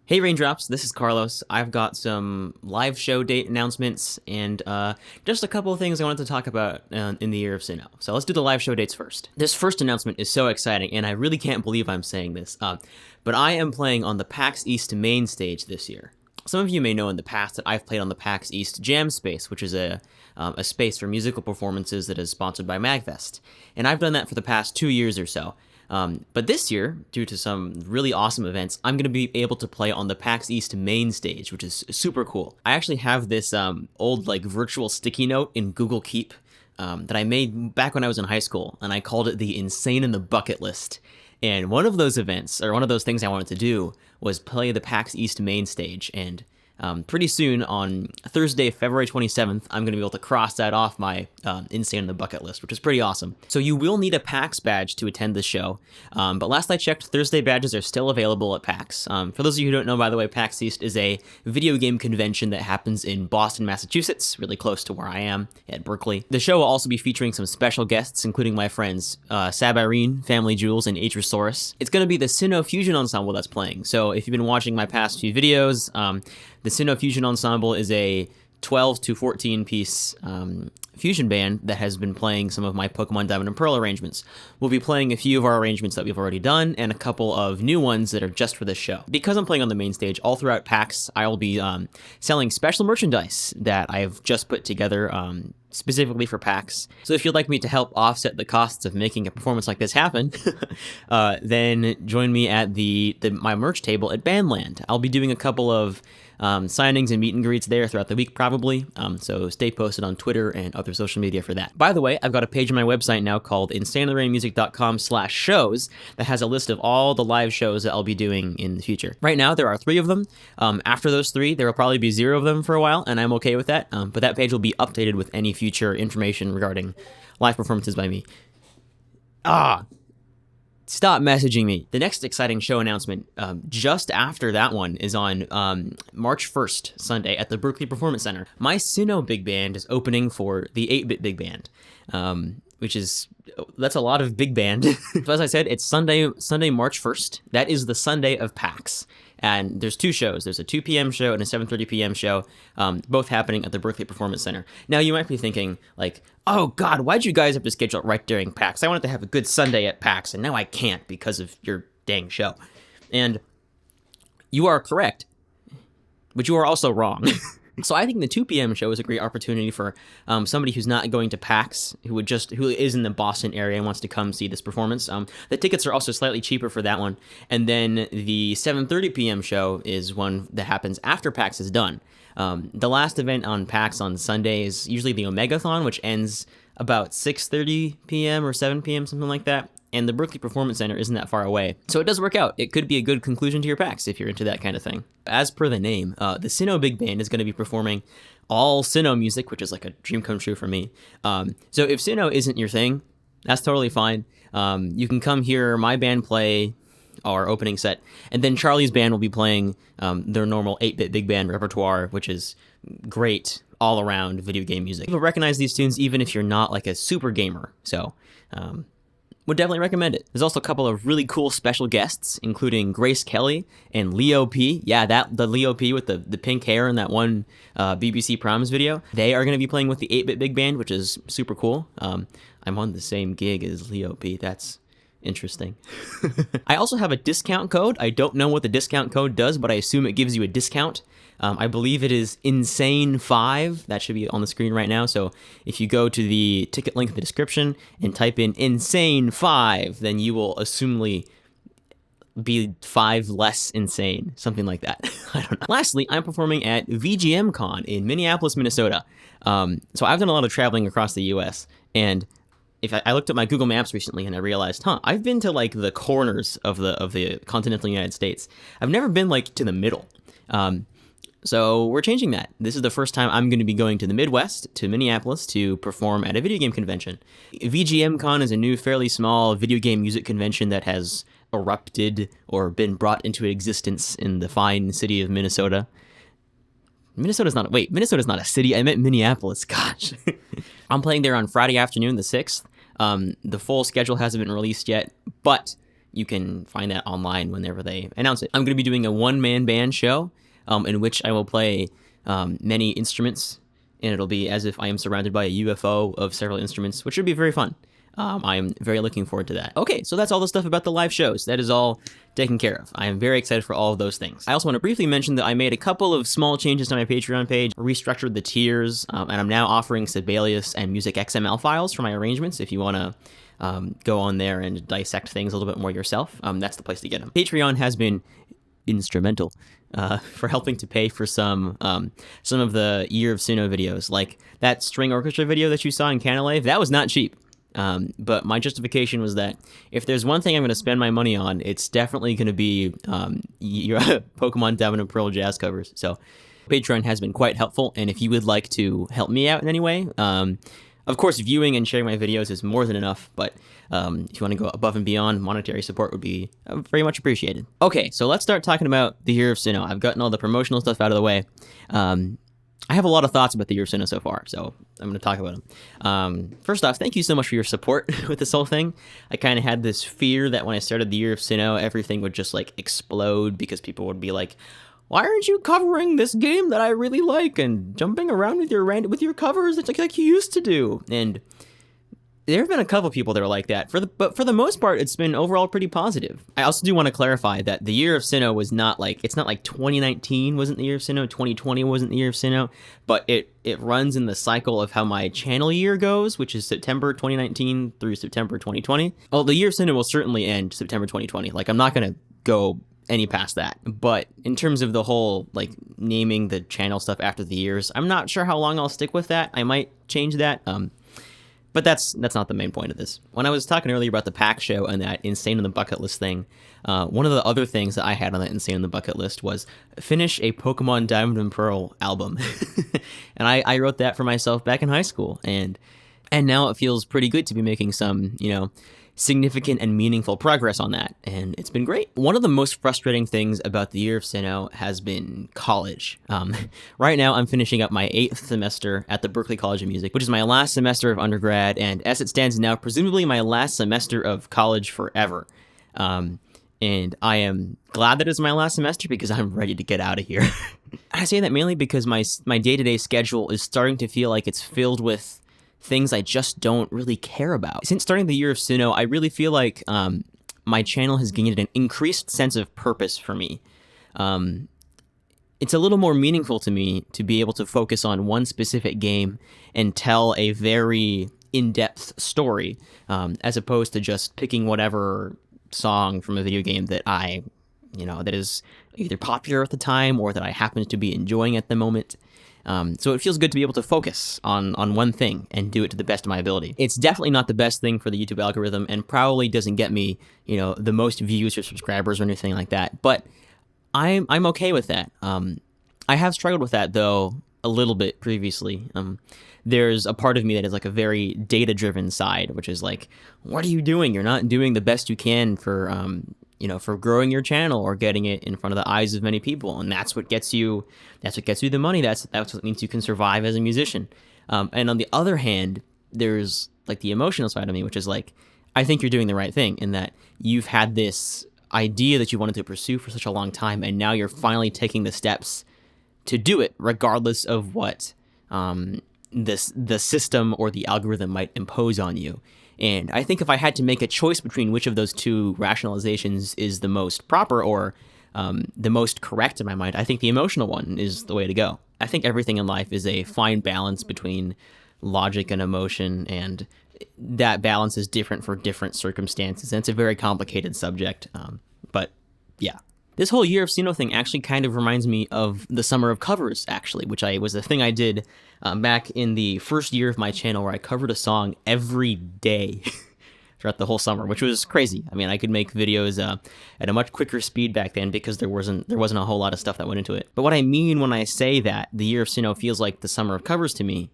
Hey Raindrops, this is Carlos. I've got some live show date announcements and just a couple of things I wanted to talk about in the year of Sinnoh. So let's do the live show dates first. This first announcement is so exciting, and I really can't believe I'm saying this, but I am playing on the PAX East Mainstage this year. Some of you may know in the past that I've played on the PAX East Jam Space, which is a space for musical performances that is sponsored by MagFest, and I've done that for the past 2 years or so. But this year, due to some really awesome events, I'm going to be able to play on the PAX East Mainstage, which is super cool. I actually have this old virtual sticky note in Google Keep that I made back when I was in high school, and I called it the Insane in the Bucket List. And one of those events, or one of those things I wanted to do, was play the PAX East Mainstage, and pretty soon, on Thursday, February 27th, I'm going to be able to cross that off my Insane in the Bucket List, which is pretty awesome. So you will need a PAX badge to attend the show, but last I checked, Thursday badges are still available at PAX. For those of you who don't know, by the way, PAX East is a video game convention that happens in Boston, Massachusetts, really close to where I am, at Berkeley. The show will also be featuring some special guests, including my friends Sab Irene, Family Jewels, and Atrosaurus. It's going to be the Sinnoh Fusion Ensemble that's playing, so if you've been watching my past few videos, the Sinnoh Fusion Ensemble is a 12 to 14 piece fusion band that has been playing some of my Pokemon Diamond and Pearl arrangements. We'll be playing a few of our arrangements that we've already done and a couple of new ones that are just for this show. Because I'm playing on the main stage all throughout PAX, I will be selling special merchandise that I've just put together specifically for PAX. So if you'd like me to help offset the costs of making a performance like this happen, then join me at my merch table at Bandland. I'll be doing a couple of signings and meet and greets there throughout the week probably, so stay posted on Twitter and other social media for that. By the way, I've got a page on my website now called insaneintherainmusic.com/shows that has a list of all the live shows that I'll be doing in the future. Right now there are 3 of them. After those 3, there will probably be 0 of them for a while, and I'm okay with that, but that page will be updated with any future information regarding live performances by me. Stop messaging me. The next exciting show announcement, just after that one, is on March 1st, Sunday, at the Berkeley Performance Center. My Sinnoh Big Band is opening for the 8BitBigBand, that's a lot of big band. So as I said, it's Sunday, March 1st. That is the Sunday of PAX. And there's 2 shows. There's a 2 p.m. show and a 7:30 p.m. show, both happening at the Berkeley Performance Center. Now, you might be thinking, oh, God, why'd you guys have to schedule it right during PAX? I wanted to have a good Sunday at PAX, and now I can't because of your dang show. And you are correct, but you are also wrong. So I think the 2 p.m. show is a great opportunity for somebody who's not going to PAX, who is in the Boston area and wants to come see this performance. The tickets are also slightly cheaper for that one. And then the 7:30 p.m. show is one that happens after PAX is done. The last event on PAX on Sunday is usually the Omegathon, which ends about 6:30 p.m. or 7 p.m., something like that. And the Berkeley Performance Center isn't that far away. So it does work out. It could be a good conclusion to your PAX if you're into that kind of thing. As per the name, the Sinnoh Big Band is going to be performing all Sinnoh music, which is like a dream come true for me. So if Sinnoh isn't your thing, that's totally fine. You can come hear my band play our opening set, and then Charlie's band will be playing their normal 8BitBigBand repertoire, which is great all-around video game music. You'll recognize these tunes even if you're not like a super gamer, so would definitely recommend it. There's also a couple of really cool special guests, including Grace Kelly and Leo P. Yeah, the Leo P with the pink hair in that one BBC Proms video. They are going to be playing with the 8BitBigBand, which is super cool. I'm on the same gig as Leo P. That's interesting. I also have a discount code. I don't know what the discount code does, but I assume it gives you a discount. I believe it is Insane5. That should be on the screen right now. So if you go to the ticket link in the description and type in Insane5, then you will assumedly be 5 less insane, something like that. I don't know. Lastly, I'm performing at VGMCon in Minneapolis, Minnesota. So I've done a lot of traveling across the U.S., and I looked at my Google Maps recently and I realized, I've been to the corners of the continental United States. I've never been to the middle. So we're changing that. This is the first time I'm going to be going to the Midwest, to Minneapolis, to perform at a video game convention. VGMCon is a new, fairly small video game music convention that has erupted or been brought into existence in the fine city of Minnesota. Minnesota's not a city. I meant Minneapolis. Gosh. I'm playing there on Friday afternoon, the 6th. The full schedule hasn't been released yet, but you can find that online whenever they announce it. I'm going to be doing a one-man band show in which I will play many instruments, and it'll be as if I am surrounded by a UFO of several instruments, which should be very fun. I'm very looking forward to that. Okay, so that's all the stuff about the live shows. That is all taken care of. I am very excited for all of those things. I also want to briefly mention that I made a couple of small changes to my Patreon page, restructured the tiers, and I'm now offering Sibelius and Music XML files for my arrangements if you want to go on there and dissect things a little bit more yourself. That's the place to get them. Patreon has been instrumental for helping to pay for some of the Year of Sinnoh videos, like that string orchestra video that you saw in Canalave. That was not cheap. But my justification was that if there's one thing I'm going to spend my money on, it's definitely going to be your Pokemon Diamond and Pearl jazz covers. So Patreon has been quite helpful, and if you would like to help me out in any way, of course, viewing and sharing my videos is more than enough, but if you want to go above and beyond, monetary support would be very much appreciated. Okay, so let's start talking about the Year of Sinnoh. I've gotten all the promotional stuff out of the way. I have a lot of thoughts about the Year of Sinnoh so far, so I'm going to talk about them. First off, thank you so much for your support with this whole thing. I kind of had this fear that when I started the Year of Sinnoh, everything would just, like, explode because people would be like, why aren't you covering this game that I really like and jumping around with your covers like you used to do? And there have been a couple people that are like that, but for the most part, it's been overall pretty positive. I also do want to clarify that the Year of Sinnoh was not like, it's not like 2019 wasn't the Year of Sinnoh, 2020 wasn't the Year of Sinnoh, but it runs in the cycle of how my channel year goes, which is September 2019 through September 2020. Well, the Year of Sinnoh will certainly end September 2020. Like, I'm not going to go any past that. But in terms of the whole, like, naming the channel stuff after the years, I'm not sure how long I'll stick with that. I might change that. But that's not the main point of this. When I was talking earlier about the PAX show and that Insane on the Bucket List thing, one of the other things that I had on that Insane on the Bucket List was finish a Pokemon Diamond and Pearl album. And I wrote that for myself back in high school, and now it feels pretty good to be making some, significant and meaningful progress on that, and it's been great. One of the most frustrating things about the Year of Sinnoh has been college. Right now, I'm finishing up my 8th semester at the Berklee College of Music, which is my last semester of undergrad, and as it stands now, presumably my last semester of college forever. And I am glad that it's my last semester because I'm ready to get out of here. I say that mainly because my day-to-day schedule is starting to feel like it's filled with things I just don't really care about. Since starting the Year of Sinnoh, I really feel like my channel has gained an increased sense of purpose for me. It's a little more meaningful to me to be able to focus on one specific game and tell a very in-depth story, as opposed to just picking whatever song from a video game that that is either popular at the time or that I happen to be enjoying at the moment. So it feels good to be able to focus on one thing and do it to the best of my ability. It's definitely not the best thing for the YouTube algorithm and probably doesn't get me, the most views or subscribers or anything like that, but I'm okay with that. I have struggled with that, though, a little bit previously. There's a part of me that is like a very data-driven side, which is like, what are you doing? You're not doing the best you can for growing your channel or getting it in front of the eyes of many people, and that's what gets you the money. That's what means you can survive as a musician. And on the other hand, there's like the emotional side of me, which is like, I think you're doing the right thing in that you've had this idea that you wanted to pursue for such a long time, and now you're finally taking the steps to do it, regardless of what the system or the algorithm might impose on you. And I think if I had to make a choice between which of those two rationalizations is the most proper or the most correct in my mind, I think the emotional one is the way to go. I think everything in life is a fine balance between logic and emotion, and that balance is different for different circumstances, and it's a very complicated subject, but yeah. This whole Year of Sinnoh thing actually kind of reminds me of the Summer of Covers, actually, which was a thing I did back in the first year of my channel, where I covered a song every day throughout the whole summer, which was crazy. I mean, I could make videos at a much quicker speed back then because there wasn't a whole lot of stuff that went into it. But what I mean when I say that the Year of Sinnoh feels like the Summer of Covers to me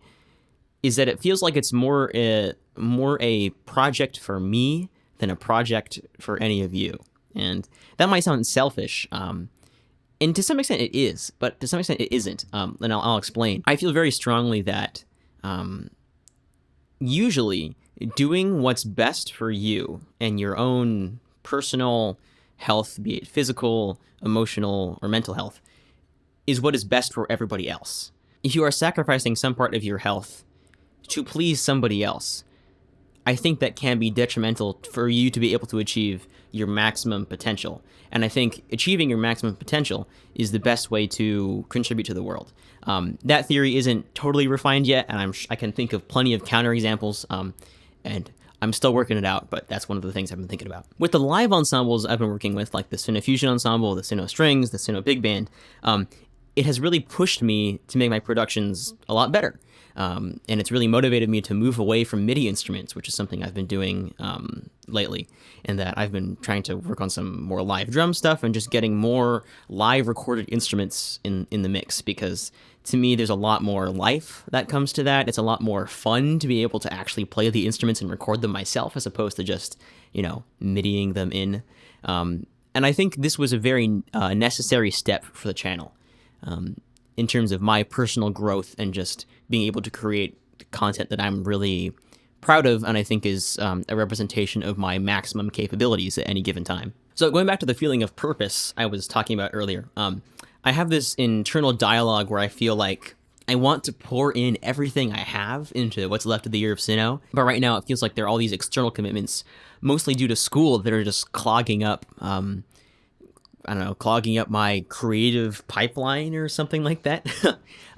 is that it feels like it's more a project for me than a project for any of you. And that might sound selfish, and to some extent it is, but to some extent it isn't, and I'll explain. I feel very strongly that usually doing what's best for you and your own personal health, be it physical, emotional, or mental health, is what is best for everybody else. If you are sacrificing some part of your health to please somebody else, I think that can be detrimental for you to be able to achieve your maximum potential. And I think achieving your maximum potential is the best way to contribute to the world. That theory isn't totally refined yet, and I can think of plenty of counterexamples, and I'm still working it out, but that's one of the things I've been thinking about. With the live ensembles I've been working with, like the Sinnoh Fusion Ensemble, the Sinnoh Strings, the Sinnoh Big Band, it has really pushed me to make my productions a lot better. And it's really motivated me to move away from MIDI instruments, which is something I've been doing lately, and that I've been trying to work on some more live drum stuff and just getting more live recorded instruments in the mix, because to me there's a lot more life that comes to that. It's a lot more fun to be able to actually play the instruments and record them myself, as opposed to just, MIDIing them in. And I think this was a very necessary step for the channel. In terms of my personal growth and just being able to create content that I'm really proud of and I think is a representation of my maximum capabilities at any given time. So going back to the feeling of purpose I was talking about earlier, I have this internal dialogue where I feel like I want to pour in everything I have into what's left of the year of Sinnoh, but right now it feels like there are all these external commitments, mostly due to school, that are just clogging up my creative pipeline or something like that.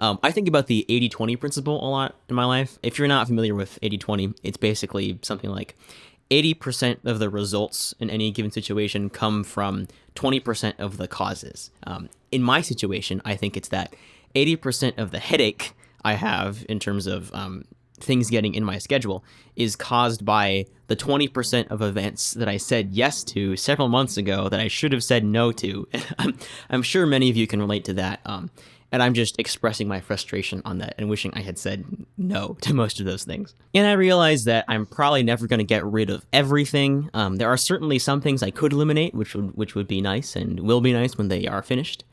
I think about the 80-20 principle a lot in my life. If you're not familiar with 80-20, it's basically something like 80% of the results in any given situation come from 20% of the causes. In my situation, I think it's that 80% of the headache I have in terms of things getting in my schedule is caused by the 20% of events that I said yes to several months ago that I should have said no to. I'm sure many of you can relate to that. And I'm just expressing my frustration on that and wishing I had said no to most of those things. And I realize that I'm probably never going to get rid of everything. There are certainly some things I could eliminate, which would be nice and will be nice when they are finished.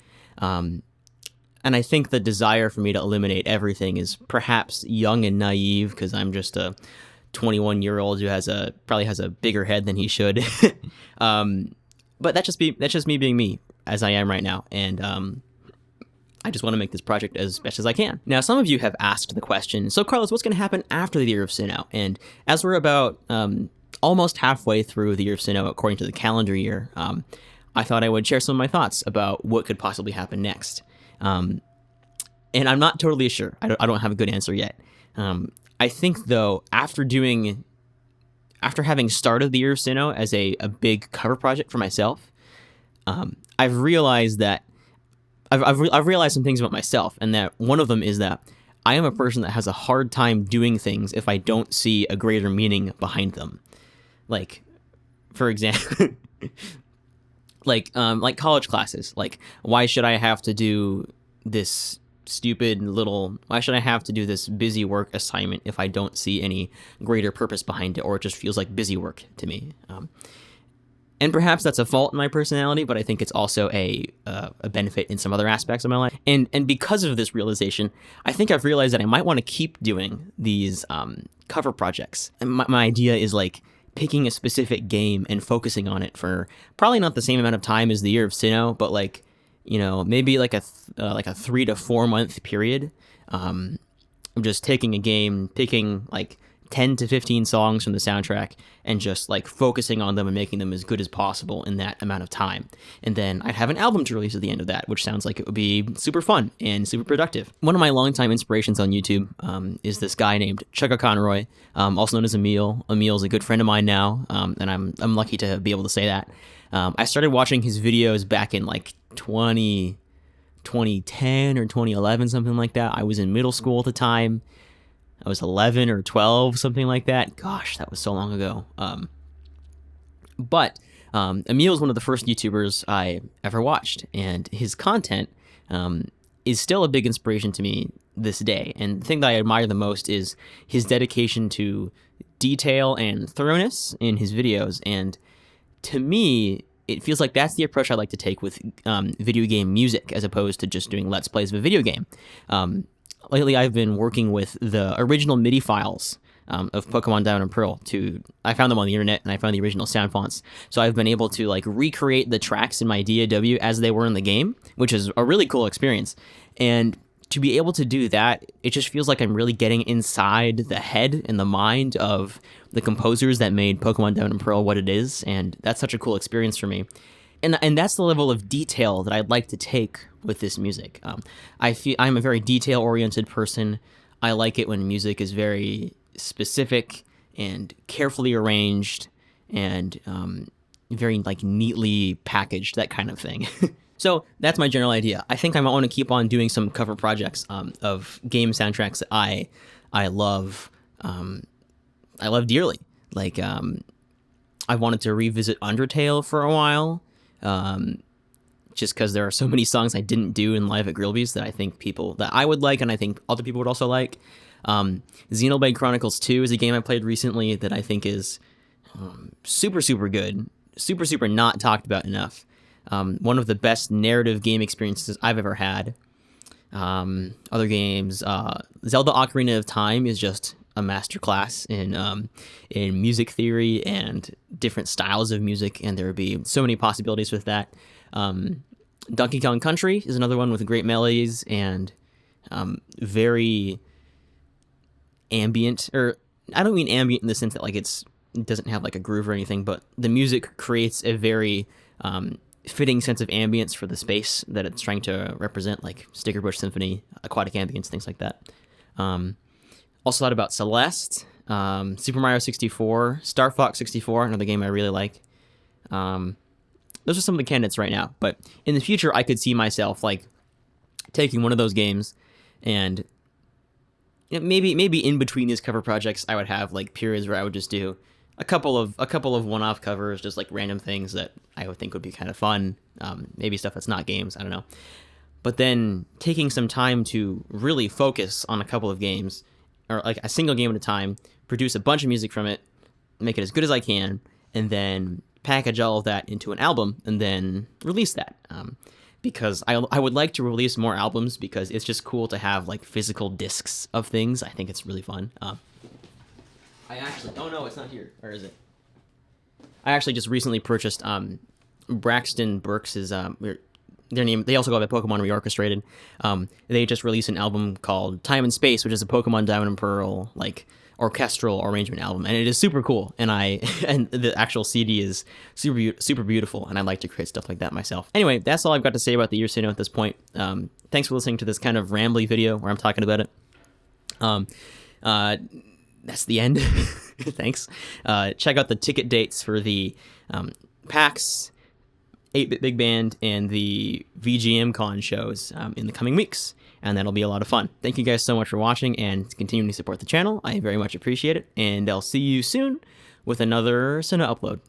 And I think the desire for me to eliminate everything is perhaps young and naive, because I'm just a 21-year-old who probably has a bigger head than he should. But that's just me being me as I am right now. And I just want to make this project as best as I can. Now, some of you have asked the question, so Carlos, what's going to happen after the year of Sinnoh? And as we're about almost halfway through the year of Sinnoh, according to the calendar year, I thought I would share some of my thoughts about what could possibly happen next. And I'm not totally sure. I don't have a good answer yet. I think, though, after having started the year of Sinnoh as a big cover project for myself, I've realized that I've realized some things about myself, and that one of them is that I am a person that has a hard time doing things if I don't see a greater meaning behind them. Like, for example, like college classes. Like, why should I have to do this why should I have to do this busy work assignment if I don't see any greater purpose behind it, or it just feels like busy work to me? And perhaps that's a fault in my personality, but I think it's also a benefit in some other aspects of my life. And because of this realization, I think I've realized that I might want to keep doing these cover projects. And my idea is like picking a specific game and focusing on it for probably not the same amount of time as the year of Sinnoh, but like, maybe like a 3 to 4 month period. I'm just taking a game, picking like 10 to 15 songs from the soundtrack and just like focusing on them and making them as good as possible in that amount of time. And then I'd have an album to release at the end of that, which sounds like it would be super fun and super productive. One of my longtime inspirations on YouTube is this guy named Chugga Conroy, also known as Emil. Emil's a good friend of mine now, and I'm lucky to be able to say that. I started watching his videos back in like 2010 or 2011, something like that. I was in middle school at the time. I was 11 or 12, something like that. Gosh, that was so long ago. But Emil is one of the first YouTubers I ever watched, and his content is still a big inspiration to me this day. And the thing that I admire the most is his dedication to detail and thoroughness in his videos. And to me, it feels like that's the approach I like to take with video game music, as opposed to just doing Let's Plays of a video game. Lately, I've been working with the original MIDI files of Pokemon Diamond and Pearl. I found them on the internet, and I found the original sound fonts. So I've been able to like recreate the tracks in my DAW as they were in the game, which is a really cool experience. And to be able to do that, it just feels like I'm really getting inside the head and the mind of the composers that made Pokemon Diamond and Pearl what it is, and that's such a cool experience for me. And that's the level of detail that I'd like to take with this music. I'm a very detail-oriented person. I like it when music is very specific and carefully arranged and very like neatly packaged, that kind of thing. So that's my general idea. I think I might want to keep on doing some cover projects of game soundtracks that I love. I love dearly. Like I wanted to revisit Undertale for a while, just because there are so many songs I didn't do in live at Grillby's that I think that I would like, and I think other people would also like. Xenoblade Chronicles 2 is a game I played recently that I think is super, super good, super not talked about enough. One of the best narrative game experiences I've ever had. Other games, Zelda Ocarina of Time is just a masterclass in music theory and different styles of music, and there would be so many possibilities with that. Donkey Kong Country is another one with great melodies and very ambient, or I don't mean ambient in the sense that like it doesn't have like a groove or anything, but the music creates a very fitting sense of ambience for the space that it's trying to represent, like Sticker Bush Symphony, aquatic ambience, things like that. Also thought about Celeste, Super Mario 64, Star Fox 64, another game I really like. Those are some of the candidates right now, but in the future I could see myself like taking one of those games and maybe in between these cover projects I would have like periods where I would just do a couple of one-off covers, just like random things that I would think would be kind of fun, maybe stuff that's not games, I don't know. But then taking some time to really focus on a couple of games, or like a single game at a time, produce a bunch of music from it, make it as good as I can, and then package all of that into an album, and then release that. Because I would like to release more albums, because it's just cool to have like physical discs of things. I think it's really fun. Oh no, it's not here. Where is it? I actually just recently purchased Braxton Burks' their name. They also go by Pokemon Reorchestrated. They just released an album called Time and Space, which is a Pokemon Diamond and Pearl like orchestral arrangement album, and it is super cool. And and the actual CD is super beautiful, and I like to create stuff like that myself. Anyway, that's all I've got to say about the year Sinnoh at this point. Thanks for listening to this kind of rambly video where I'm talking about it. That's the end. Thanks. Check out the ticket dates for the PAX, 8BitBigBand, and the VGMCon shows in the coming weeks, and that'll be a lot of fun. Thank you guys so much for watching and continuing to support the channel. I very much appreciate it, and I'll see you soon with another Sinnoh upload.